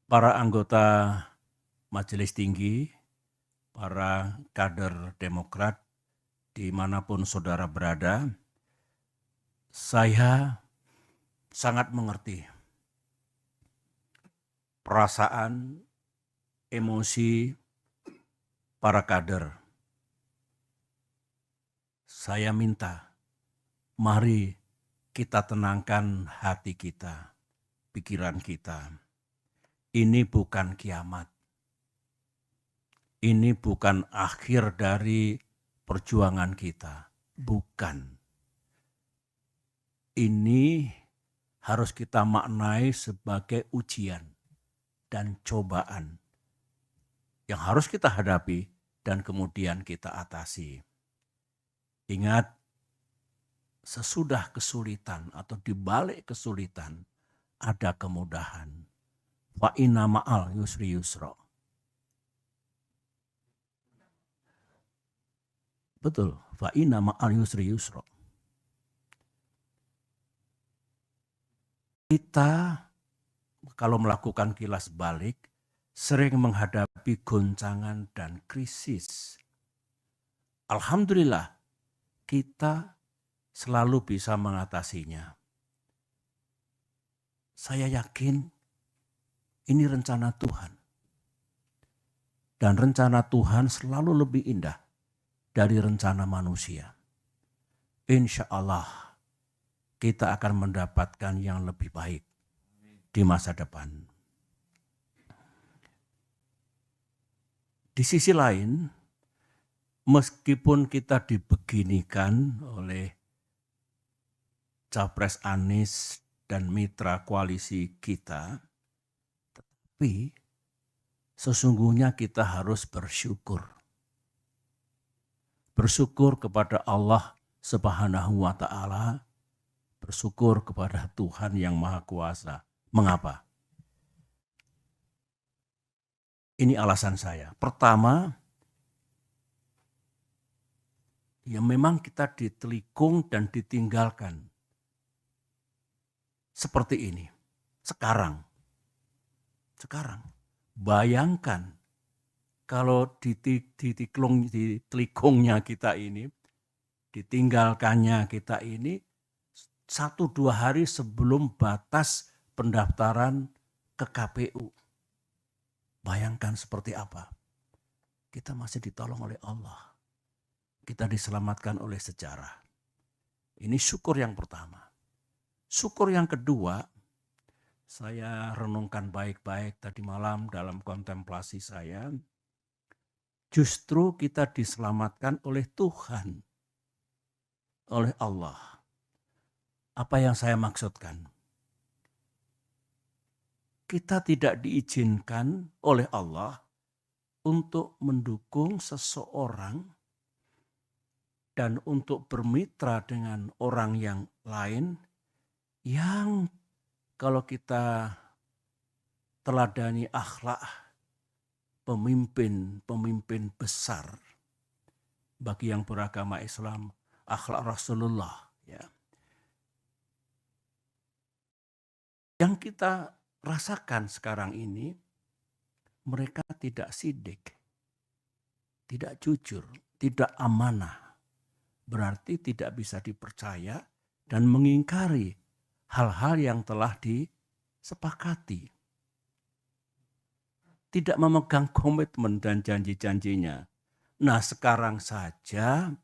para anggota Majelis Tinggi, para kader Demokrat, dimanapun saudara berada, saya sangat mengerti perasaan, emosi para kader. Saya minta, mari kita tenangkan hati kita, pikiran kita. Ini bukan kiamat. Ini bukan akhir dari perjuangan kita. Bukan. Ini harus kita maknai sebagai ujian dan cobaan yang harus kita hadapi dan kemudian kita atasi. Ingat, sesudah kesulitan atau di balik kesulitan ada kemudahan. Fa inna ma'al yusri yusra. Betul, fa inna ma'al yusri yusra. Kita kalau melakukan kilas balik sering menghadapi goncangan dan krisis. Alhamdulillah, kita selalu bisa mengatasinya. Saya yakin ini rencana Tuhan. Dan rencana Tuhan selalu lebih indah dari rencana manusia. Insya Allah kita akan mendapatkan yang lebih baik di masa depan. Di sisi lain, meskipun kita dibeginikan oleh Capres Anies dan mitra koalisi kita, tetapi sesungguhnya kita harus bersyukur. Bersyukur kepada Allah Subhanahu wa Ta'ala, bersyukur kepada Tuhan yang Maha Kuasa. Mengapa? Ini alasan saya. Pertama, ya memang kita ditelikung dan ditinggalkan. Seperti ini. Sekarang. Bayangkan kalau ditelikungnya kita ini, ditinggalkannya kita ini, 1-2 hari sebelum batas pendaftaran ke KPU. Bayangkan seperti apa. Kita masih ditolong oleh Allah. Kita diselamatkan oleh sejarah. Ini syukur yang pertama. Syukur yang kedua, saya renungkan baik-baik tadi malam dalam kontemplasi saya. Justru kita diselamatkan oleh Tuhan. Oleh Allah. Apa yang saya maksudkan? Kita tidak diizinkan oleh Allah untuk mendukung seseorang dan untuk bermitra dengan orang yang lain yang kalau kita teladani akhlak pemimpin besar bagi yang beragama Islam, akhlak Rasulullah. Ya. Yang kita rasakan sekarang ini, mereka tidak sidik, tidak jujur, tidak amanah. Berarti tidak bisa dipercaya dan mengingkari hal-hal yang telah disepakati. Tidak memegang komitmen dan janji-janjinya. Nah sekarang saja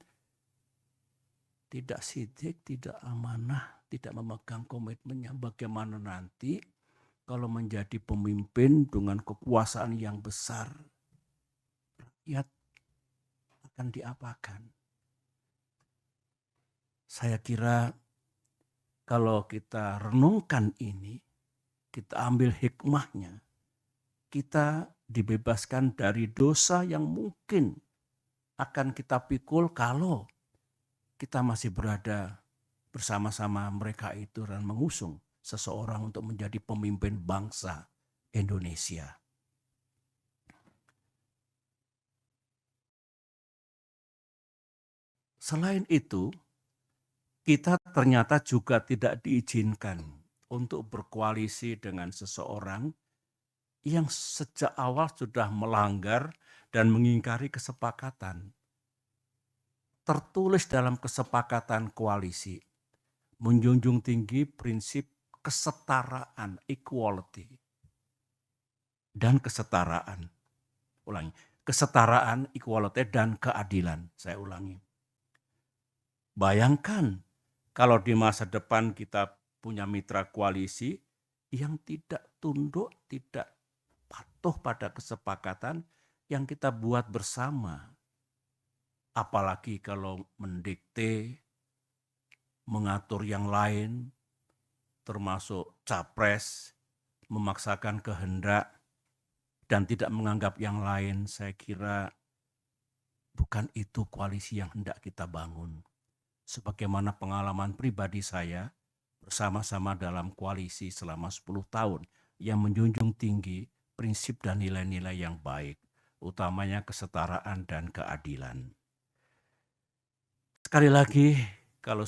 tidak sidik, tidak amanah, tidak memegang komitmennya. Bagaimana nanti kalau menjadi pemimpin dengan kekuasaan yang besar, rakyat akan diapakan? Saya kira kalau kita renungkan ini, kita ambil hikmahnya, kita dibebaskan dari dosa yang mungkin akan kita pikul kalau kita masih berada bersama-sama mereka itu dan mengusung seseorang untuk menjadi pemimpin bangsa Indonesia. Selain itu, kita ternyata juga tidak diizinkan untuk berkoalisi dengan seseorang yang sejak awal sudah melanggar dan mengingkari kesepakatan. Tertulis dalam kesepakatan koalisi, menjunjung tinggi prinsip kesetaraan, equality, dan kesetaraan. Ulangi, kesetaraan, equality, dan keadilan. Saya ulangi. Bayangkan kalau di masa depan kita punya mitra koalisi yang tidak tunduk, tidak patuh pada kesepakatan yang kita buat bersama. Apalagi kalau mendikte, mengatur yang lain, termasuk capres, memaksakan kehendak, dan tidak menganggap yang lain, saya kira bukan itu koalisi yang hendak kita bangun. Sebagaimana pengalaman pribadi saya bersama-sama dalam koalisi selama 10 tahun yang menjunjung tinggi prinsip dan nilai-nilai yang baik, utamanya kesetaraan dan keadilan. Sekali lagi, kalau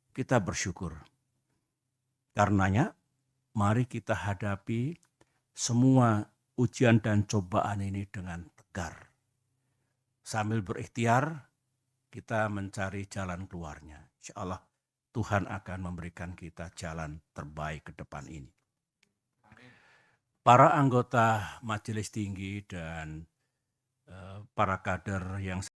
kita bersyukur. Karenanya, mari kita hadapi semua ujian dan cobaan ini dengan tegar. Sambil berikhtiar, kita mencari jalan keluarnya. Insya Allah Tuhan akan memberikan kita jalan terbaik ke depan ini. Para anggota Majelis Tinggi dan para kader yang